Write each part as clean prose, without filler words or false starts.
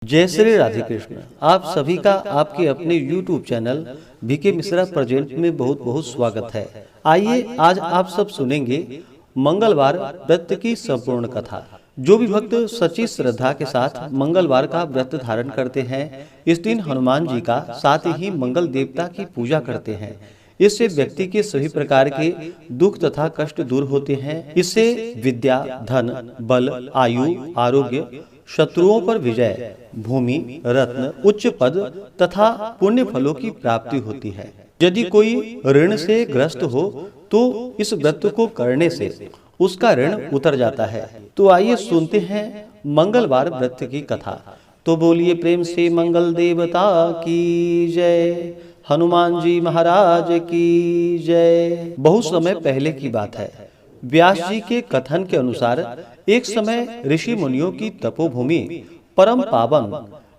जय श्री राधे कृष्ण। आप सभी का आपके अपने YouTube channel BK Mishra present में बहुत बहुत स्वागत है। आइए आज आप सब सुनेंगे मंगलवार व्रत की संपूर्ण कथा। जो भी भक्त सच्ची श्रद्धा के साथ मंगलवार का व्रत धारण करते हैं, इस दिन हनुमान जी का साथ ही मंगल देवता की पूजा करते हैं। इससे व्यक्ति के सभी प्रकार के दुख तथा कष्ट दूर होते हैं। इससे विद्या, धन, बल, आयु, आरोग्य, शत्रुओं पर विजय, भूमि, रत्न, उच्च पद तथा पुण्य फलों की प्राप्ति होती है। यदि कोई ऋण से ग्रस्त हो तो इस व्रत को करने से उसका ऋण उतर जाता है। तो आइए सुनते हैं मंगलवार व्रत की कथा। तो बोलिए प्रेम से मंगल देवता की जय, हनुमान जी महाराज की जय। बहुत समय पहले की बात है। व्यास जी के कथन के अनुसार एक समय ऋषि मुनियों की तपोभूमि परम पावन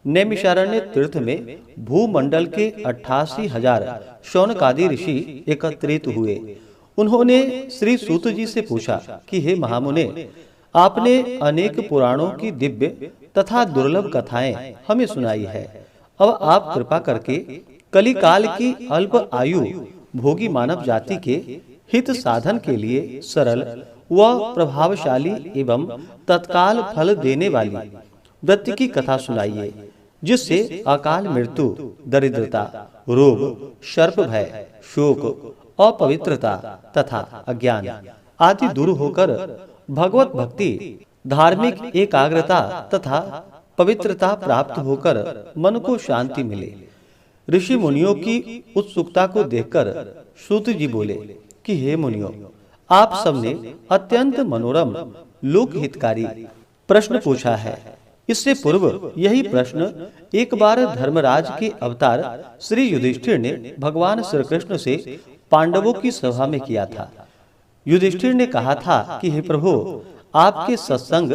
नैमिषारण्य तीर्थ में भूमंडल के 88,000 शौनकादि ऋषि एकत्रित हुए। उन्होंने श्री सूत जी से पूछा कि हे महामुने, आपने अनेक पुराणों की दिव्य तथा दुर्लभ कथाएं हमें सुनाई है। अब आप कृपा करके कलिकाल की अल्प आयु भोगी मानव जाति के हित साधन के लिए सरल व प्रभावशाली एवं तत्काल फल देने वाली व्रत की कथा सुनाइए, जिससे अकाल मृत्यु, दरिद्रता, रोग, सर्प भय, शोक, अपवित्रता तथा अज्ञान आदि दूर होकर भगवत भक्ति, धार्मिक एकाग्रता तथा पवित्रता प्राप्त होकर मन को शांति मिले। ऋषि मुनियों की उत्सुकता को देखकर सूत जी बोले कि हे मुनियों, आप सबने अत्यंत मनोरम लोक हितकारी प्रश्न पूछा है। इससे पूर्व यही प्रश्न एक बार धर्मराज के अवतार श्री युधिष्ठिर ने भगवान श्री कृष्ण से पांडवों की सभा में किया था। युधिष्ठिर ने कहा था कि हे प्रभु, आपके सत्संग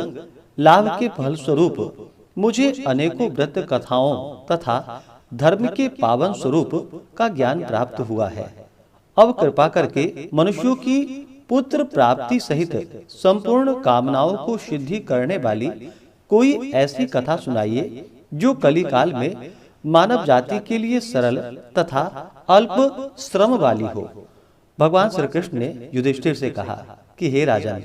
लाभ के फल स्वरूप मुझे अनेकों व्रत कथाओं तथा धर्म के पावन स्वरूप का ज्ञान प्राप्त हुआ है। अब कृपा करके मनुष्यों की पुत्र प्राप्ति सहित संपूर्ण कामनाओं को सिद्धि करने वाली कोई ऐसी कथा सुनाइए जो कलिकाल में मानव जाति के लिए सरल तथा अल्प श्रम वाली हो। भगवान श्री कृष्ण ने युधिष्ठिर से कहा कि हे राजन,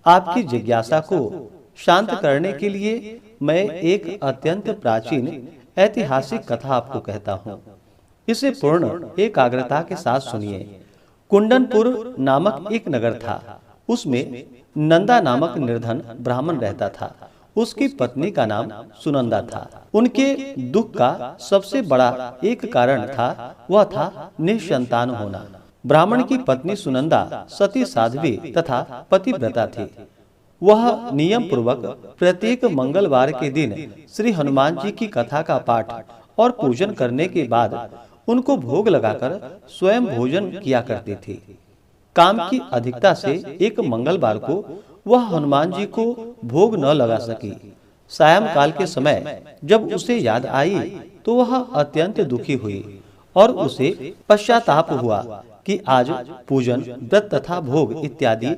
आपकी जिज्ञासा को शांत करने के लिए मैं एक अत्यंत प्राचीन ऐतिहासिक कथा आपको कहता हूँ। इसे पूर्ण एकाग्रता के साथ सुनिए। कुंडनपुर नामक एक नगर था। उसमें नंदा नामक निर्धन ब्राह्मण रहता था। उसकी पत्नी का नाम सुनंदा था। उनके दुख का सबसे बड़ा एक कारण था, वह था निसंतान होना। ब्राह्मण की पत्नी सुनंदा सती साध्वी तथा पतिव्रता थी। वह नियम पूर्वक प्रत्येक मंगलवार के दिन श्री हनुमान जी की कथा का पाठ और पूजन करने के बाद उनको भोग लगाकर स्वयं भोजन किया करती थी। काम की अधिकता से एक मंगलवार को वह हनुमान जी को भोग न लगा सकी। सायं काल के समय जब उसे याद आई तो वह अत्यंत दुखी हुई और उसे पश्चाताप हुआ कि आज पूजन, व्रत तथा भोग इत्यादि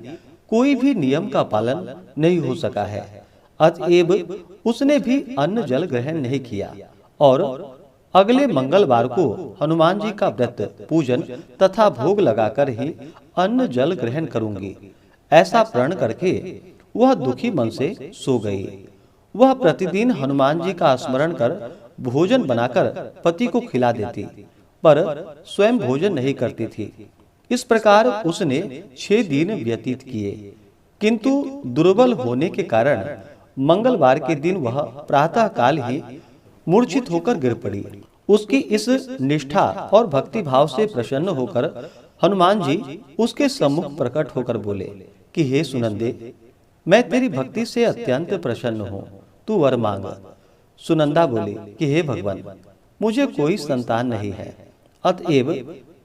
कोई भी नियम का पालन नहीं हो सका है। अतएव उसने भी अन्न जल ग्रहण नहीं किया और अगले मंगलवार को हनुमान जी का व्रत, पूजन तथा भोग लगाकर ही अन्न जल ग्रहण करूंगी, ऐसा प्रण करके वह दुखी मन से सो गई। वह प्रतिदिन हनुमान जी का स्मरण कर भोजन बनाकर पति को खिला देती, पर स्वयं भोजन नहीं करती थी। इस प्रकार उसने 6 दिन व्यतीत किए, किंतु दुर्बल होने के कारण मंगलवार के दिन वह प्रातः काल ही मूर्छित होकर गिर पड़ी। उसकी इस निष्ठा और भक्ति भाव से प्रसन्न होकर हनुमान जी उसके सम्मुख प्रकट होकर बोले कि हे सुनंदे, मैं तेरी भक्ति से अत्यंत प्रसन्न हूँ, तू वर मांग। सुनंदा बोली कि हे भगवान, मुझे कोई संतान नहीं है, अतएव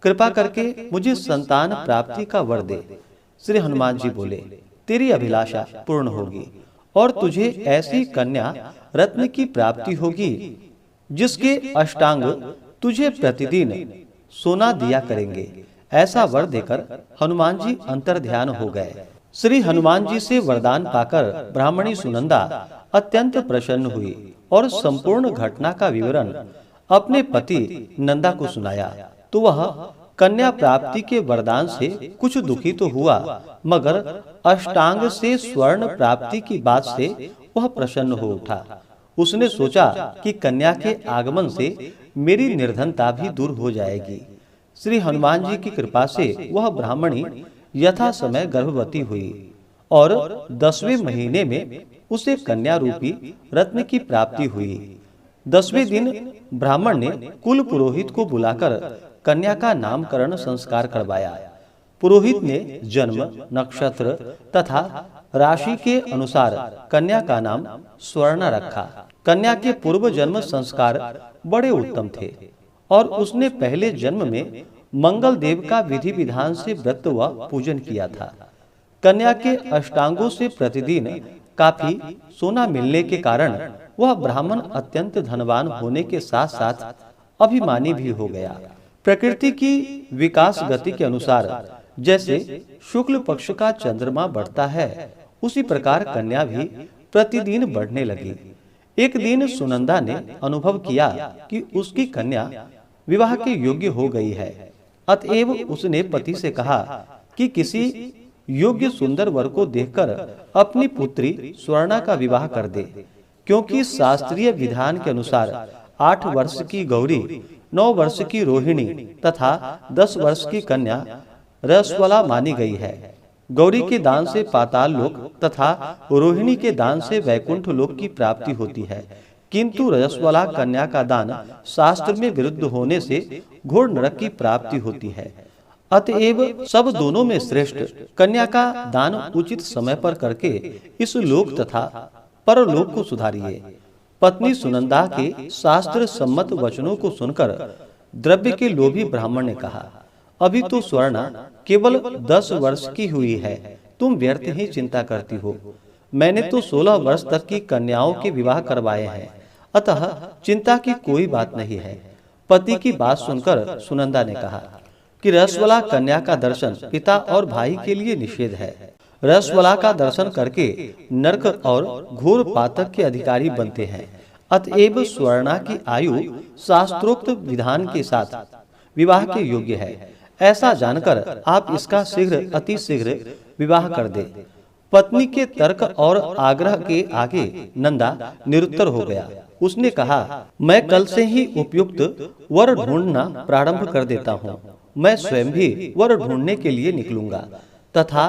कृपा करके मुझे संतान प्राप्ति का वर दे। श्री हनुमान जी बोले, तेरी अभिलाषा पूर्ण होगी और तुझे ऐसी कन्या रत्न की प्राप्ति होगी जिसके अष्टांग तुझे प्रतिदिन सोना दिया करेंगे। ऐसा वर देकर हनुमान जी अंतर्ध्यान हो गए। श्री हनुमान जी से वरदान पाकर ब्राह्मणी सुनंदा अत्यंत प्रसन्न हुई और संपूर्ण घटना का विवरण अपने पति नंदा को सुनाया तो वह कन्या प्राप्ति के वरदान से कुछ दुखी तो हुआ, मगर अष्टांग से स्वर्ण प्राप्ति की बात से वह प्रसन्न हो उठा। उसने सोचा कि कन्या के आगमन से मेरी निर्धनता भी दूर हो जाएगी। श्री हनुमान जी की कृपा से वह ब्राह्मणी यथा समय गर्भवती हुई और 10वें महीने में उसे कन्या रूपी रत्न की प्राप्ति हुई। 10वें दिन ब्राह्मण ने कुल पुरोहित को बुलाकर कन्या का नामकरण संस्कार करवाया। पुरोहित ने जन्म, नक्षत्र तथा राशि के अनुसार कन्या का नाम स्वर्णा रखा। कन्या के पूर्व जन्म संस्कार बड़े उत्तम थे और उसने पहले जन्म में मंगल देव का विधि विधान से व्रत व पूजन किया था। कन्या के अष्टांगों से प्रतिदिन काफी सोना मिलने के कारण वह ब्राह्मण अत्यंत धनवान होने के साथ साथ अभिमानी भी हो गया। प्रकृति की विकास गति के अनुसार जैसे शुक्ल पक्ष का चंद्रमा बढ़ता है, उसी प्रकार कन्या भी प्रतिदिन बढ़ने लगी। एक दिन सुनंदा ने अनुभव किया कि उसकी कन्या विवाह के योग्य हो गई है। अतएव उसने पति से कहा कि किसी योग्य सुंदर वर को देखकर अपनी पुत्री स्वर्णा का विवाह कर दे, क्योंकि शास्त्रीय विधान के अनुसार 8 वर्ष की गौरी, 9 वर्ष की रोहिणी तथा 10 वर्ष की कन्या रसवला मानी गई है। गौरी के दान से पाताल लोक तथा रोहिणी के दान से वैकुंठ लोक की प्राप्ति होती है, किंतु रजस्वला कन्या का दान शास्त्र में विरुद्ध होने से घोर नरक की प्राप्ति होती है। अतएव सब दोनों में श्रेष्ठ कन्या का दान उचित समय पर करके इस लोक तथा परलोक को सुधारिए। पत्नी सुनंदा के शास्त्र सम्मत वचनों को सुनकर द्रव्य के लोभी ब्राह्मण ने कहा, अभी तो स्वर्णा केवल 10 वर्ष की हुई है, तुम व्यर्थ ही चिंता करती हो। मैंने तो 16 वर्ष तक की कन्याओं के विवाह करवाए हैं, अतः चिंता की कोई बात नहीं है। पति की बात सुनकर सुनंदा ने कहा कि रसवला कन्या का दर्शन पिता और भाई के लिए निषेध है। रसवला का दर्शन करके नरक और घोर पातक के अधिकारी बनते हैं। अतएव स्वर्णा की आयु शास्त्रोक्त विधान के साथ विवाह के योग्य है। ऐसा जानकर आप इसका शीघ्र अति शीघ्र विवाह कर दे। पत्नी के तर्क और आग्रह के आगे नंदा निरुत्तर हो गया। उसने कहा, मैं कल से ही उपयुक्त वर ढूंढना प्रारंभ कर देता हूँ। मैं स्वयं भी वर ढूंढने के लिए निकलूंगा तथा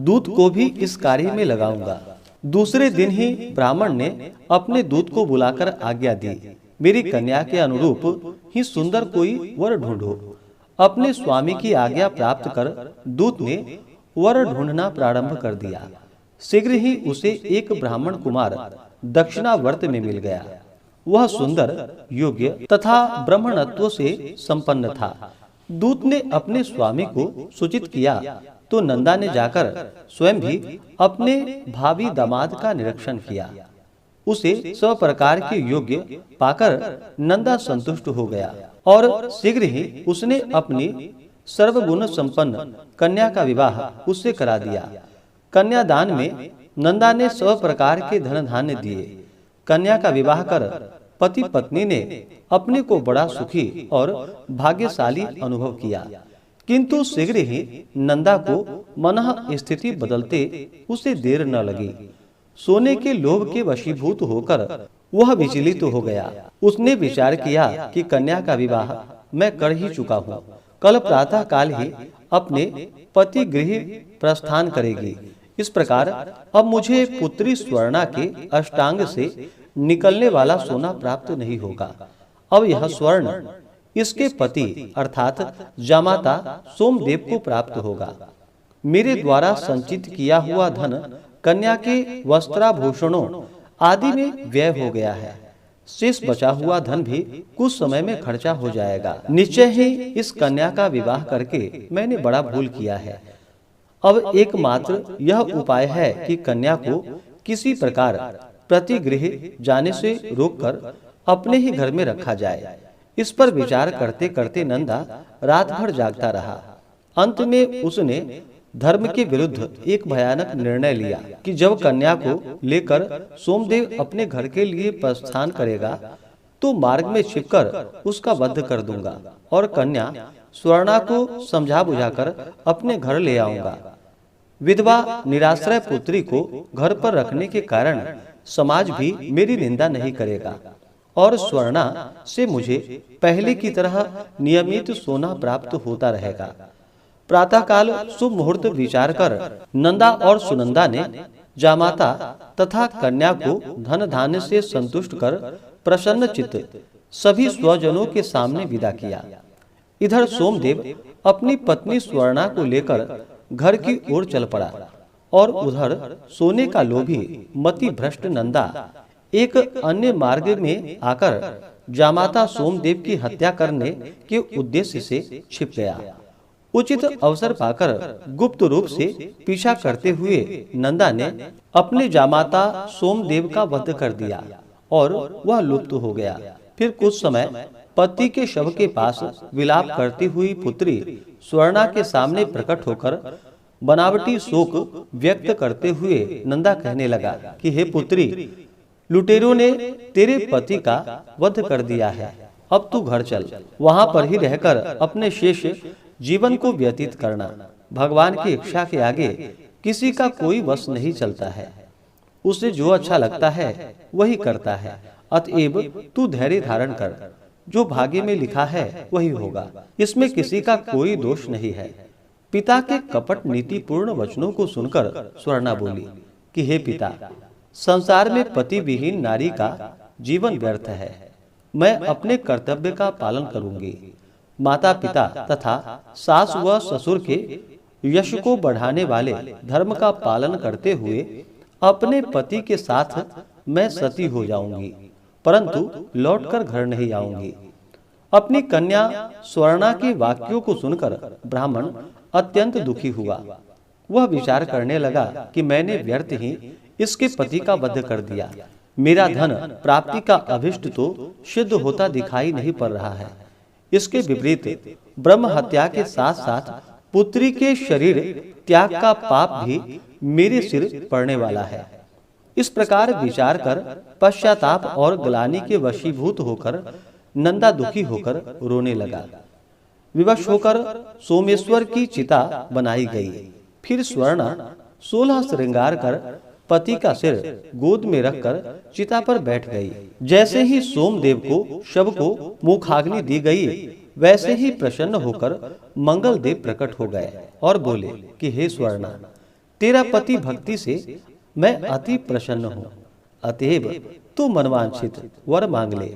दूत को भी इस कार्य में लगाऊंगा। दूसरे दिन ही ब्राह्मण ने अपने दूत को बुलाकर आज्ञा दी, मेरी कन्या के अनुरूप ही सुंदर कोई वर ढूंढो। अपने स्वामी की आज्ञा प्राप्त कर दूत ने वर ढूंढना प्रारंभ कर दिया। शीघ्र ही उसे एक ब्राह्मण कुमार दक्षिणावर्त में मिल गया। वह सुंदर, योग्य तथा ब्राह्मणत्व से संपन्न था। दूत ने अपने स्वामी को सूचित किया तो नंदा ने जाकर स्वयं भी अपने भावी दामाद का निरीक्षण किया। उसे सब प्रकार के योग्य पाकर नंदा संतुष्ट हो गया और शीघ्र ही उसने अपनी सर्वगुण संपन्न कन्या का विवाह उससे करा दिया। कन्यादान में नंदा ने सब प्रकार के धन धान्य दिए। कन्या का विवाह कर पति पत्नी ने अपने को बड़ा सुखी और भाग्यशाली अनुभव किया। किंतु शीघ्र ही नंदा को मनः स्थिति बदलते उसे देर न लगी। सोने के लोभ के वशीभूत होकर वह विचलित हो गया। उसने विचार किया कि कन्या का विवाह मैं कर ही चुका हूँ, कल प्रातः काल ही अपने पति गृह प्रस्थान करेगी। इस प्रकार अब मुझे पुत्री स्वर्णा के अष्टांग से निकलने वाला सोना प्राप्त नहीं होगा। अब यह स्वर्ण इसके पति अर्थात जामाता सोमदेव को प्राप्त होगा। मेरे द्वारा संचित किया हुआ धन कन्या के वस्त्राभूषणों आदि में व्यय हो गया है। शेष बचा हुआ धन भी कुछ समय में खर्चा हो जाएगा। निश्चय ही इस कन्या का विवाह करके मैंने बड़ा भूल किया है। अब एकमात्र यह उपाय है कि कन्या को किसी प्रकार प्रतिगृह जाने से रोककर अपने ही घर में रखा जाए। इस पर विचार करते करते नंदा रात भर जागता रहा। अंत में उसने धर्म के विरुद्ध एक भयानक निर्णय लिया कि जब कन्या को लेकर सोमदेव अपने घर के लिए प्रस्थान करेगा तो मार्ग में छिपकर उसका वध कर दूंगा और कन्या स्वर्णा को समझा बुझाकर अपने घर ले आऊंगा। विधवा निराश्रय पुत्री को घर पर रखने के कारण समाज भी मेरी निंदा नहीं करेगा और स्वर्णा से मुझे पहले की तरह नियमित सोना प्राप्त होता रहेगा। प्रातःकाल शुभ मुहूर्त विचार कर नंदा और सुनंदा ने जामाता तथा कन्या को धन धान्य से संतुष्ट कर प्रसन्न चित्त सभी स्वजनों के सामने विदा किया। इधर सोमदेव अपनी पत्नी स्वर्णा को लेकर घर की ओर चल पड़ा और उधर सोने का लोभी मति भ्रष्ट नंदा एक अन्य मार्ग में आकर जामाता सोमदेव की हत्या करने के उद्देश्य से छिप गया। उचित अवसर पाकर गुप्त रूप से पीछा करते हुए नंदा ने अपने जामाता सोमदेव का वध कर दिया और वह लुप्त हो गया। फिर कुछ समय पति के शव के पास विलाप करती हुई पुत्री स्वर्णा के सामने प्रकट होकर बनावटी शोक व्यक्त करते हुए नंदा कहने लगा कि हे पुत्री, लुटेरों ने तेरे पति का वध कर दिया है। अब तू घर चल, वहां पर ही रहकर अपने शेष जीवन को व्यतीत करना। भगवान की इच्छा के आगे किसी का कोई वश नहीं चलता है। उसे जो अच्छा लगता है वही करता है। अतएव तू धैर्य धारण कर, जो भाग्य में लिखा है वही होगा। इसमें किसी का कोई दोष नहीं है। पिता के कपट नीतिपूर्ण वचनों को सुनकर स्वर्णा बोली कि हे पिता, संसार में पति विहीन नारी का जीवन व्यर्थ है। मैं अपने कर्तव्य का पालन करूंगी। माता पिता तथा सास व ससुर के यश को बढ़ाने वाले धर्म का पालन करते हुए अपने पति के साथ मैं सती हो जाऊंगी, परंतु लौटकर घर नहीं आऊंगी। अपनी कन्या स्वर्णा के वाक्यों को सुनकर ब्राह्मण अत्यंत दुखी हुआ। वह विचार करने लगा कि मैंने व्यर्थ ही इसके पति का वध कर दिया। मेरा धन प्राप्ति का अभिष्ट तो सिद्ध होता दिखाई नहीं पड़ रहा है। इसके विपरीत ब्रह्म हत्या के साथ साथ पुत्री के शरीर त्याग का पाप भी मेरे सिर पड़ने वाला है। इस प्रकार विचार कर पश्चाताप और ग्लानि के वशीभूत होकर नंदा दुखी होकर रोने लगा। विवश होकर सोमेश्वर की चिता बनाई गई। फिर स्वर्णा 16 श्रृंगार कर पति का सिर गोद में रखकर चिता पर बैठ गई। जैसे ही सोमदेव को शव को मुखाग्नि दी गई, वैसे ही प्रसन्न होकर मंगल देव प्रकट हो गए और बोले कि हे स्वर्णा, तेरा पति भक्ति से मैं अति प्रसन्न हूँ। अतएव तू मनवांछित वर मांग ले।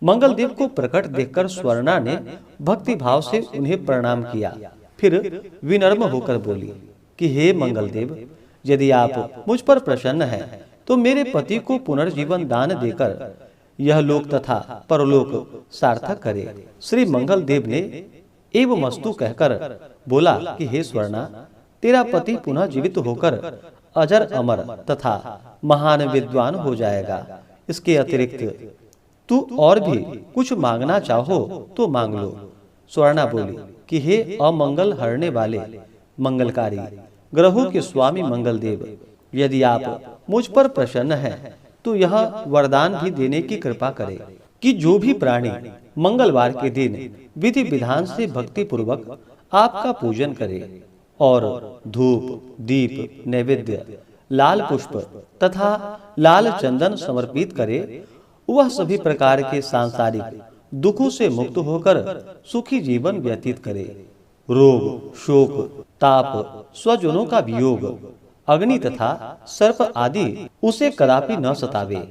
मंगल देव को प्रकट देखकर स्वर्णा ने भक्ति भाव से उन्हें प्रणाम किया। फिर विनम्र होकर बोली कि हे मंगल देव, यदि आप मुझ पर प्रसन्न हैं तो मेरे पति को पुनर्जीवन दान देकर यह लोक तथा परलोक सार्थक करे। श्री मंगल देव ने एवमस्तु कहकर बोला कि हे स्वर्णा, तेरा पति पुनः जीवित होकर अजर अमर तथा महान विद्वान हो जाएगा। इसके अतिरिक्त तू और भी कुछ मांगना चाहो तो मांग लो। स्वर्णा बोली कि हे अमंगल हरने वाले मंगलकारी ग्रहों के स्वामी मंगल देव, यदि आप मुझ पर प्रसन्न हैं तो यह वरदान भी देने की कृपा करें कि जो भी प्राणी मंगलवार के दिन विधि विधान से भक्ति पूर्वक आपका पूजन करे और धूप दीप नैवेद्य लाल पुष्प तथा लाल चंदन समर्पित करे, वह सभी प्रकार के सांसारिक दुखों से मुक्त होकर सुखी जीवन व्यतीत करे। रोग शोक ताप स्वजनों का वियोग अग्नि तथा सर्प आदि उसे कदापि न सतावे।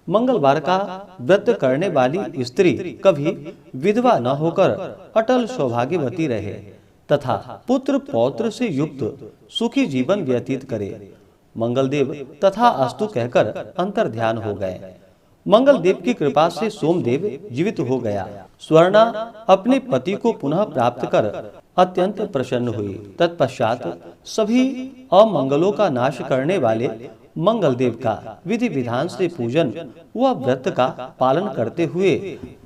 मंगलवार का व्रत करने वाली स्त्री कभी विधवा न होकर अटल सौभाग्यवती रहे तथा पुत्र पौत्र से युक्त सुखी जीवन व्यतीत करे। मंगलदेव तथा अस्तु कहकर अंतर ध्यान हो गए। मंगल देव की कृपा से सोमदेव जीवित हो गया। स्वर्णा अपने पति को पुनः प्राप्त कर अत्यंत प्रसन्न हुई। तत्पश्चात सभी अमंगलों का नाश करने वाले मंगल देव का विधि विधान से पूजन व व्रत का पालन करते हुए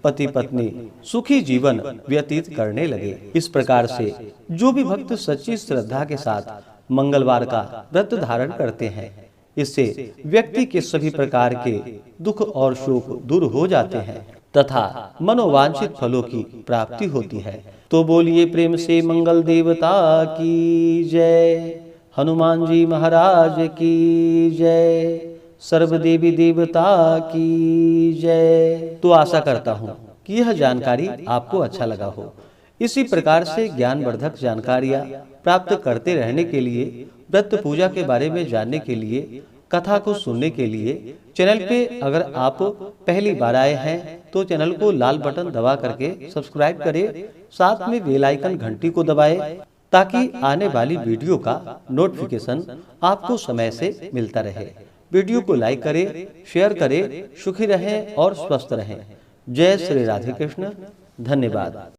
पति पत्नी सुखी जीवन व्यतीत करने लगे। इस प्रकार से जो भी भक्त सच्ची श्रद्धा के साथ मंगलवार का व्रत धारण करते हैं, इससे व्यक्ति के सभी प्रकार के दुख और शोक दूर हो जाते हैं तथा मनोवांछित फलों की प्राप्ति होती है। तो बोलिए प्रेम से मंगल देवता की जय, हनुमान जी महाराज की जय, सर्व देवी देवता की जय। तो आशा करता हूँ कि यह जानकारी आपको अच्छा लगा हो। इसी प्रकार से ज्ञानवर्धक जानकारियाँ प्राप्त करते रहने के लिए, व्रत पूजा के बारे में जानने के लिए, कथा को सुनने के लिए चैनल पे अगर आप पहली बार आए हैं तो चैनल को लाल बटन दबा करके सब्सक्राइब करें, साथ में बेल आइकन घंटी को दबाएं ताकि आने वाली वीडियो का नोटिफिकेशन आपको समय से मिलता रहे। वीडियो को लाइक करें, शेयर करें। सुखी रहें और स्वस्थ रहें। जय श्री राधे कृष्ण। धन्यवाद।